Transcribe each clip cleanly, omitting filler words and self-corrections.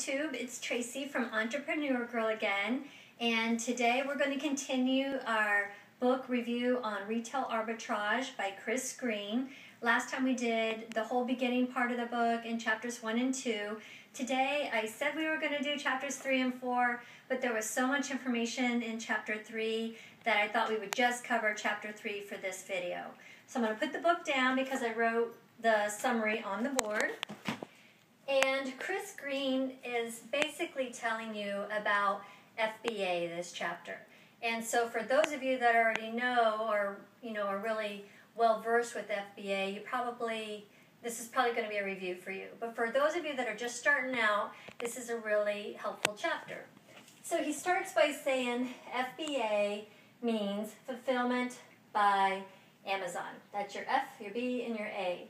YouTube. It's Tracy from Entrepreneur Girl again, and today we're going to continue our book review on Retail Arbitrage by Chris Green. Last time we did the whole beginning part of the book in chapters 1 and 2. Today I said we were going to do chapters 3 and 4, but there was so much information in chapter 3 that I thought we would just cover chapter 3 for this video. So I'm going to put the book down because I wrote the summary on the board. And Chris Green is basically telling you about FBA this chapter. And so for those of you that already know or are really well versed with FBA, this is probably going to be a review for you. But for those of you that are just starting out, this is a really helpful chapter. So he starts by saying FBA means fulfillment by Amazon. That's your F, your B, and your A.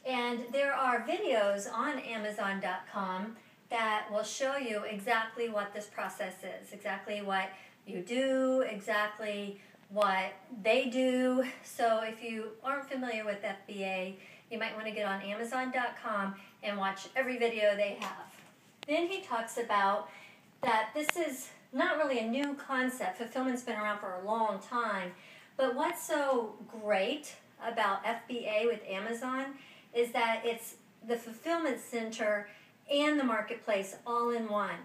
And there are videos on Amazon.com that will show you exactly what this process is, exactly what you do, exactly what they do. So if you aren't familiar with FBA, you might want to get on Amazon.com and watch every video they have. Then he talks about that this is not really a new concept. Fulfillment's been around for a long time. But what's so great about FBA with Amazon is that it's the fulfillment center and the marketplace all in one.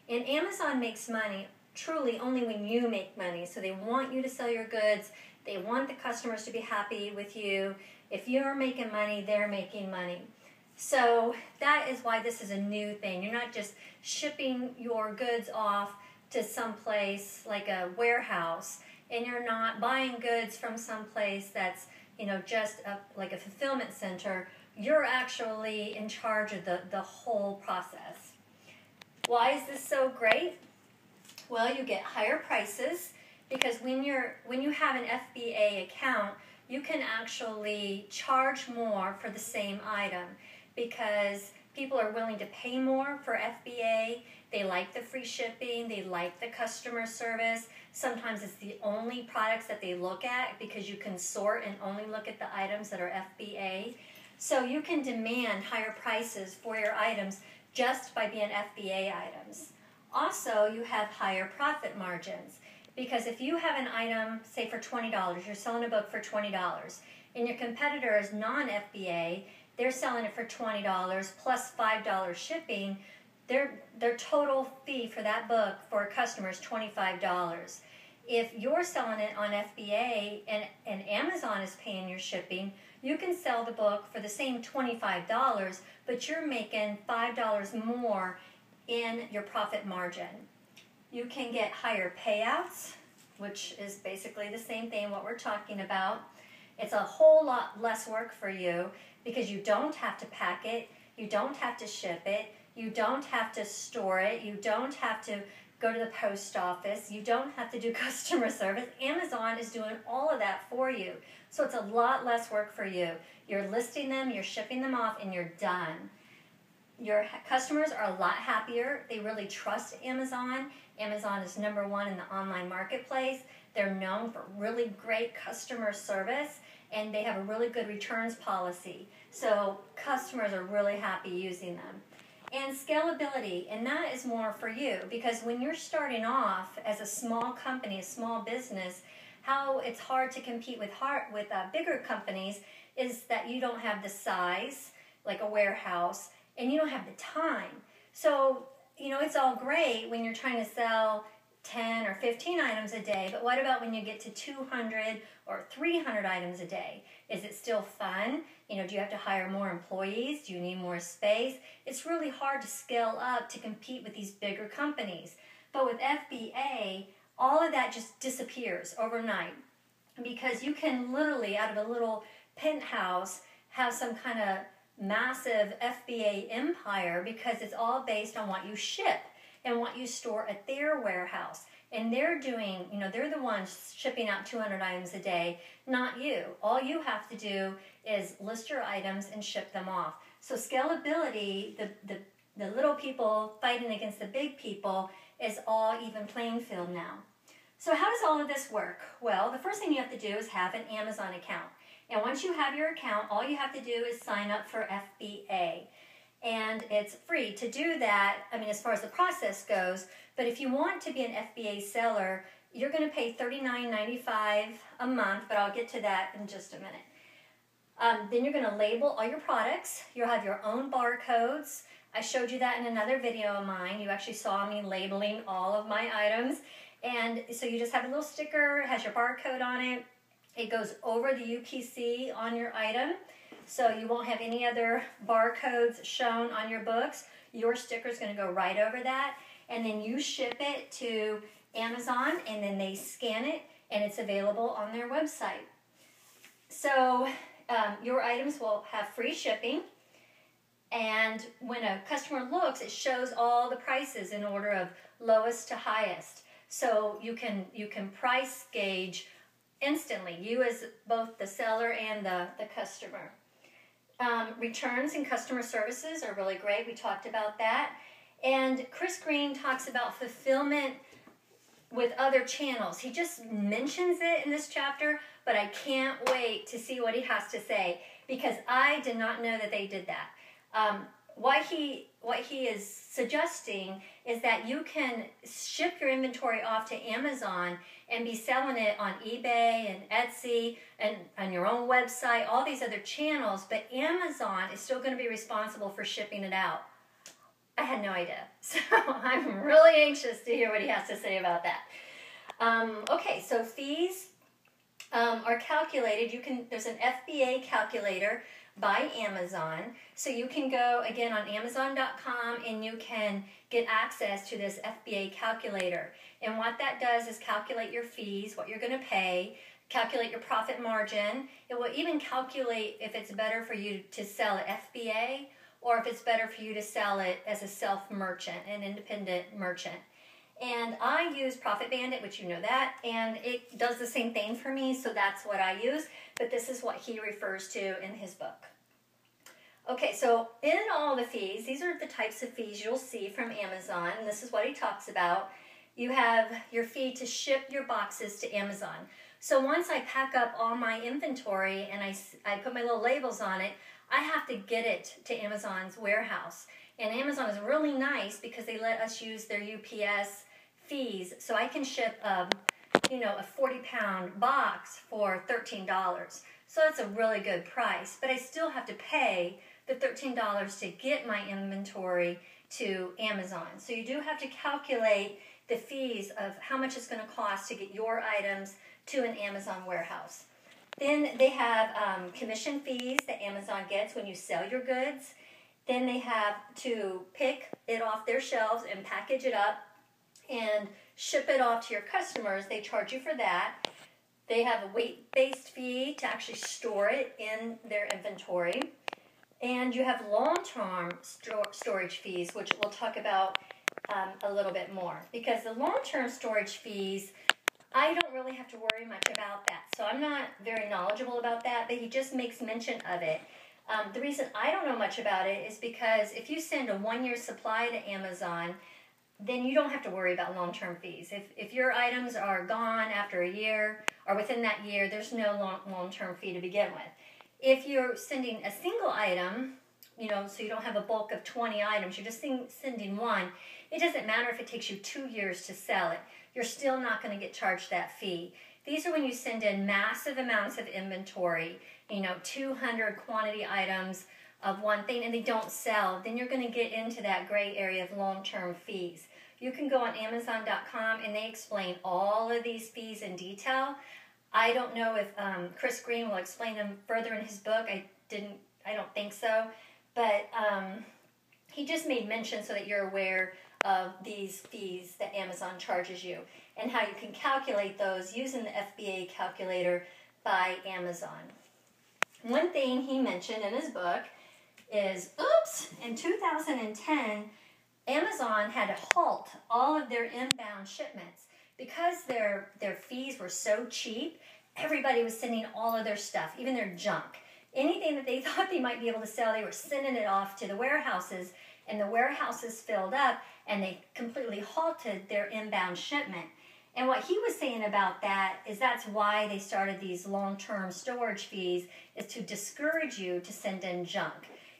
And Amazon makes money truly only when you make money. So they want you to sell your goods. They want the customers to be happy with you. If you're making money, they're making money. So that is why this is a new thing. You're not just shipping your goods off to some place like a warehouse, and you're not buying goods from some place that's just like a fulfillment center. You're actually in charge of the whole process. Why is this so great? Well, you get higher prices because when you have an FBA account, you can actually charge more for the same item because people are willing to pay more for FBA. They like the free shipping. They like the customer service. Sometimes it's the only products that they look at because you can sort and only look at the items that are FBA. So you can demand higher prices for your items just by being FBA items. Also, you have higher profit margins because if you have an item, say for $20, you're selling a book for $20, and your competitor is non-FBA, they're selling it for $20 plus $5 shipping, their total fee for that book for a customer is $25. If you're selling it on FBA and Amazon is paying your shipping, you can sell the book for the same $25, but you're making $5 more in your profit margin. You can get higher payouts, which is basically the same thing what we're talking about. It's a whole lot less work for you because you don't have to pack it, you don't have to ship it, you don't have to store it, you don't have to go to the post office, you don't have to do customer service. Amazon is doing all of that for you. So it's a lot less work for you. You're listing them, you're shipping them off, and you're done. Your customers are a lot happier. They really trust Amazon. Amazon is #1 in the online marketplace. They're known for really great customer service, and they have a really good returns policy. So customers are really happy using them. And scalability, and that is more for you because when you're starting off as a small company, a small business, how it's hard to compete with bigger companies is that you don't have the size, like a warehouse, and you don't have the time. So, it's all great when you're trying to sell 10 or 15 items a day, but what about when you get to 200 or 300 items a day? Is it still fun? Do you have to hire more employees? Do you need more space? It's really hard to scale up to compete with these bigger companies. But with FBA, all of that just disappears overnight because you can literally, out of a little penthouse, have some kind of massive FBA empire because it's all based on what you ship and what you store at their warehouse. And they're doing, they're the ones shipping out 200 items a day, not you. All you have to do is list your items and ship them off. So scalability, the little people fighting against the big people, is all even playing field now. So how does all of this work? Well, the first thing you have to do is have an Amazon account. And once you have your account, all you have to do is sign up for FBA. and it's free to do that. I mean, as far as the process goes, but if you want to be an FBA seller, you're going to pay $39.95 a month, but I'll get to that in just a minute. Then you're going to label all your products. You'll have your own barcodes. I showed you that in another video of mine. You actually saw me labeling all of my items. And so you just have a little sticker, it has your barcode on it. It goes over the UPC on your item, so you won't have any other barcodes shown on your books. Your sticker is going to go right over that, and then you ship it to Amazon, and then they scan it, and it's available on their website. So your items will have free shipping, and when a customer looks, it shows all the prices in order of lowest to highest. So you can price gauge instantly, you as both the seller and the customer. Returns and customer services are really great. We talked about that. And Chris Green talks about fulfillment with other channels. He just mentions it in this chapter, but I can't wait to see what he has to say, because I did not know that they did that. What he is suggesting is that you can ship your inventory off to Amazon and be selling it on eBay and Etsy and on your own website, all these other channels, but Amazon is still going to be responsible for shipping it out. I had no idea. So I'm really anxious to hear what he has to say about that. Okay, so fees are calculated. There's an FBA calculator by Amazon. So you can go again on Amazon.com and you can get access to this FBA calculator. And what that does is calculate your fees, what you're going to pay, calculate your profit margin. It will even calculate if it's better for you to sell at FBA or if it's better for you to sell it as a self-merchant, an independent merchant. And I use Profit Bandit, which you know that, and it does the same thing for me, so that's what I use, but this is what he refers to in his book. Okay, so in all the fees, these are the types of fees you'll see from Amazon, and this is what he talks about. You have your fee to ship your boxes to Amazon. So once I pack up all my inventory and I put my little labels on it, I have to get it to Amazon's warehouse. And Amazon is really nice because they let us use their UPS fees. So I can ship a 40-pound box for $13. So that's a really good price. But I still have to pay the $13 to get my inventory to Amazon. So you do have to calculate the fees of how much it's going to cost to get your items to an Amazon warehouse. Then they have commission fees that Amazon gets when you sell your goods. Then they have to pick it off their shelves and package it up and ship it off to your customers. They charge you for that. They have a weight-based fee to actually store it in their inventory. And you have long-term storage fees, which we'll talk about a little bit more. Because the long-term storage fees, I don't really have to worry much about that. So I'm not very knowledgeable about that, but he just makes mention of it. The reason I don't know much about it is because if you send a 1-year supply to Amazon, then you don't have to worry about long-term fees. If your items are gone after a year or within that year, there's no long-term fee to begin with. If you're sending a single item, so you don't have a bulk of 20 items, you're just sending one, it doesn't matter if it takes you 2 years to sell it. You're still not going to get charged that fee. These are when you send in massive amounts of inventory, 200 quantity items of one thing, and they don't sell, then you're going to get into that gray area of long-term fees. You can go on Amazon.com and they explain all of these fees in detail. I don't know if Chris Green will explain them further in his book. I don't think so, but he just made mention so that you're aware of these fees that Amazon charges you and how you can calculate those using the FBA calculator by Amazon. One thing he mentioned in his book is, in 2010, Amazon had to halt all of their inbound shipments because their fees were so cheap. Everybody was sending all of their stuff, even their junk. Anything that they thought they might be able to sell, they were sending it off to the warehouses, and the warehouses filled up, and they completely halted their inbound shipment. And what he was saying about that is that's why they started these long-term storage fees, is to discourage you to send in junk.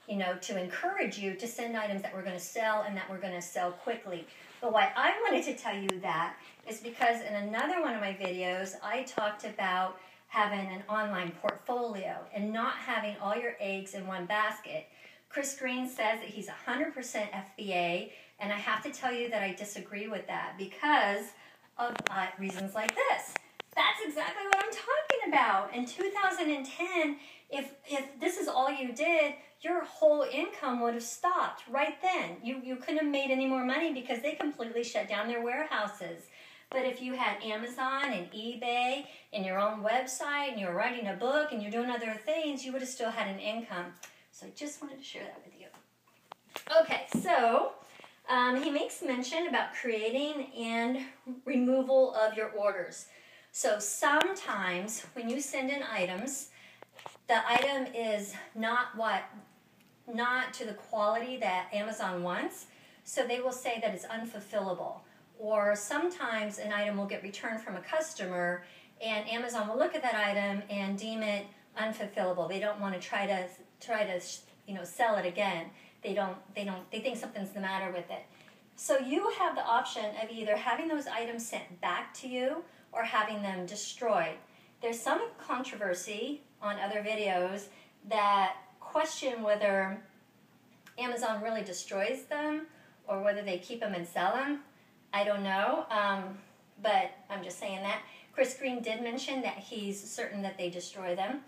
to encourage you to send items that we're going to sell and that we're going to sell quickly. But why I wanted to tell you that is because in another one of my videos, I talked about having an online portfolio and not having all your eggs in one basket. Chris Green says that he's 100% FBA, and I have to tell you that I disagree with that because of reasons like this. That's exactly what I'm talking about. In 2010, if this is all you did, your whole income would have stopped right then. You couldn't have made any more money because they completely shut down their warehouses. But if you had Amazon and eBay and your own website and you were writing a book and you're doing other things, you would have still had an income. So I just wanted to share that with you. Okay, so he makes mention about creating and removal of your orders. So sometimes when you send in items, the item is not to the quality that Amazon wants, so they will say that it's unfulfillable. Or sometimes an item will get returned from a customer and Amazon will look at that item and deem it unfulfillable. They don't want to try to sell it again. They think something's the matter with it. So you have the option of either having those items sent back to you or having them destroyed. There's some controversy on other videos that question whether Amazon really destroys them or whether they keep them and sell them. I don't know, but I'm just saying that. Chris Green did mention that he's certain that they destroy them.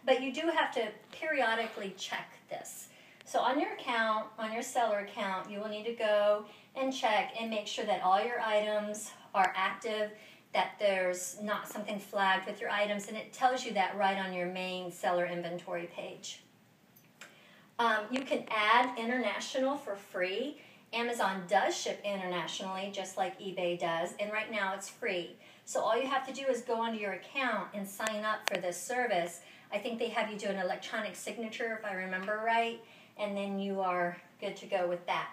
But you do have to periodically check this. So on your account, on your seller account, you will need to go and check and make sure that all your items are active, that there's not something flagged with your items, and it tells you that right on your main seller inventory page. You can add international for free. Amazon does ship internationally just like eBay does, and right now it's free. So all you have to do is go onto your account and sign up for this service. I think they have you do an electronic signature if I remember right, and then you are good to go with that.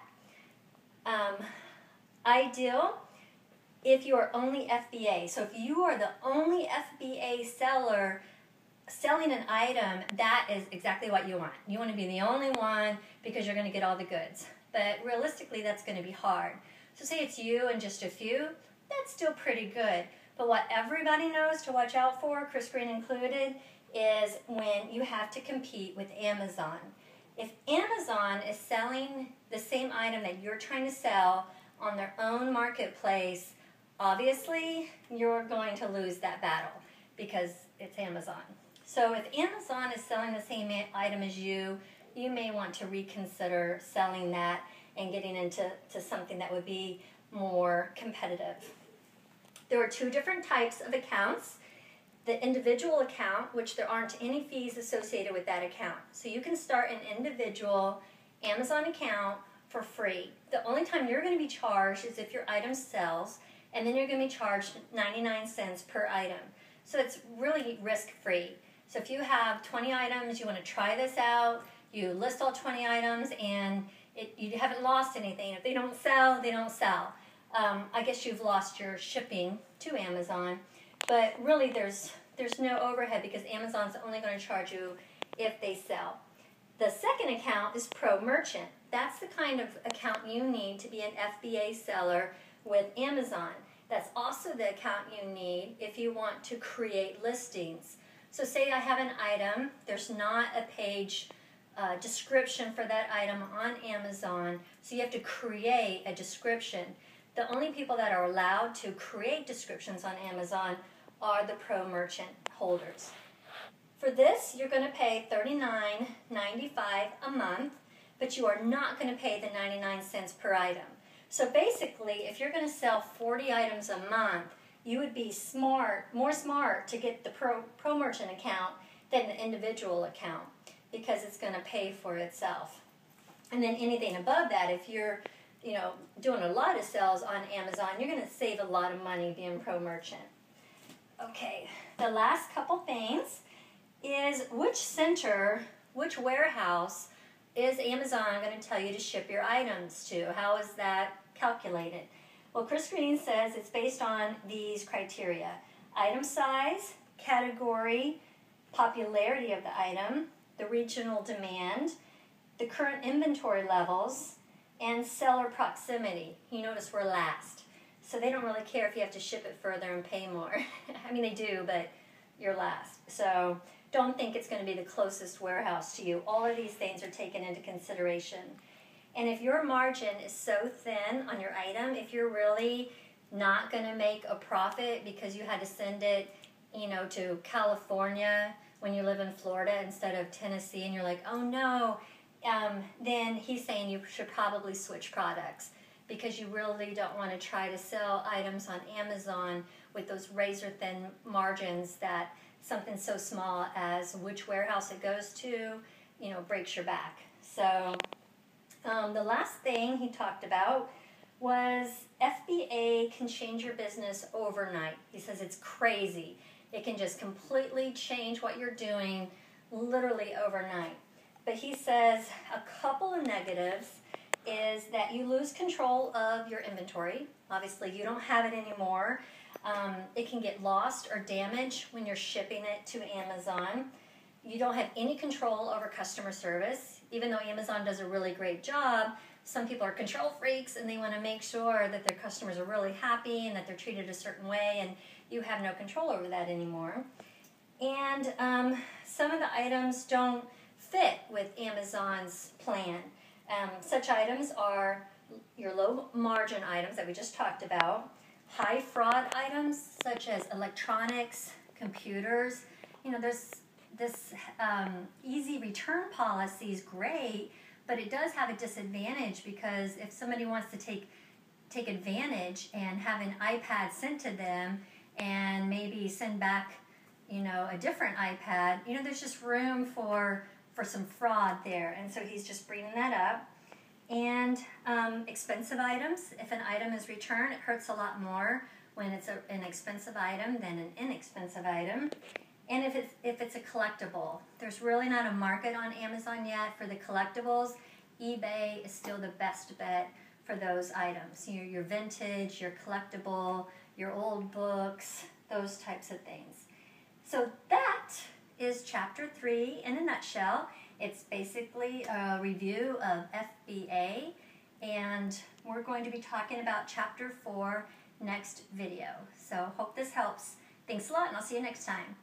Ideal if you are only FBA. So if you are the only FBA seller selling an item, that is exactly what you want. You want to be the only one because you're going to get all the goods. But realistically, that's going to be hard. So say it's you and just a few, that's still pretty good. But what everybody knows to watch out for, Chris Green included, is when you have to compete with Amazon. If Amazon is selling the same item that you're trying to sell on their own marketplace, obviously you're going to lose that battle because it's Amazon. So if Amazon is selling the same item as you, you may want to reconsider selling that and getting into something that would be more competitive. There are two different types of accounts. The individual account, which there aren't any fees associated with that account. So you can start an individual Amazon account for free. The only time you're going to be charged is if your item sells, and then you're going to be charged 99 cents per item. So it's really risk-free. So if you have 20 items, you want to try this out, you list all 20 items, and you haven't lost anything. If they don't sell, they don't sell. I guess you've lost your shipping to Amazon, but really there's no overhead because Amazon's only going to charge you if they sell. The second account is Pro Merchant. That's the kind of account you need to be an FBA seller with Amazon. That's also the account you need if you want to create listings. So say I have an item, there's not a page description for that item on Amazon, so you have to create a description. The only people that are allowed to create descriptions on Amazon are the Pro Merchant holders. For this, you're going to pay $39.95 a month, but you are not going to pay the 99 cents per item. So basically, if you're going to sell 40 items a month, you would be more smart to get the Pro Merchant account than the individual account because it's going to pay for itself. And then anything above that, if you're doing a lot of sales on Amazon, you're going to save a lot of money being Pro Merchant. Okay, the last couple things is which warehouse is Amazon going to tell you to ship your items to? How is that calculated? Well, Chris Green says it's based on these criteria: item size, category, popularity of the item, the regional demand, the current inventory levels, and seller proximity. You notice we're last. So they don't really care if you have to ship it further and pay more. I mean, they do, but you're last. So don't think it's going to be the closest warehouse to you. All of these things are taken into consideration. And if your margin is so thin on your item, if you're really not going to make a profit because you had to send it, to California when you live in Florida instead of Tennessee, and you're like, oh no, then he's saying you should probably switch products, because you really don't want to try to sell items on Amazon with those razor-thin margins that something so small as which warehouse it goes to, breaks your back. So the last thing he talked about was FBA can change your business overnight. He says it's crazy. It can just completely change what you're doing literally overnight. But he says a couple of negatives is that you lose control of your inventory. Obviously, you don't have it anymore. It can get lost or damaged when you're shipping it to Amazon. You don't have any control over customer service. Even though Amazon does a really great job, some people are control freaks and they want to make sure that their customers are really happy and that they're treated a certain way, and you have no control over that anymore. And some of the items don't fit with Amazon's plan. Such items are your low margin items that we just talked about, high fraud items such as electronics, computers. This easy return policy is great, but it does have a disadvantage, because if somebody wants to take advantage and have an iPad sent to them and maybe send back a different iPad, there's just room for some fraud there. And so he's just bringing that up. And expensive items, if an item is returned, it hurts a lot more when it's an expensive item than an inexpensive item. And if it's a collectible, there's really not a market on Amazon yet for the collectibles. eBay is still the best bet for those items. Your vintage, your collectible, your old books, those types of things. So that is Chapter 3 in a nutshell. It's basically a review of FBA, and we're going to be talking about Chapter 4 next video. So hope this helps. Thanks a lot, and I'll see you next time.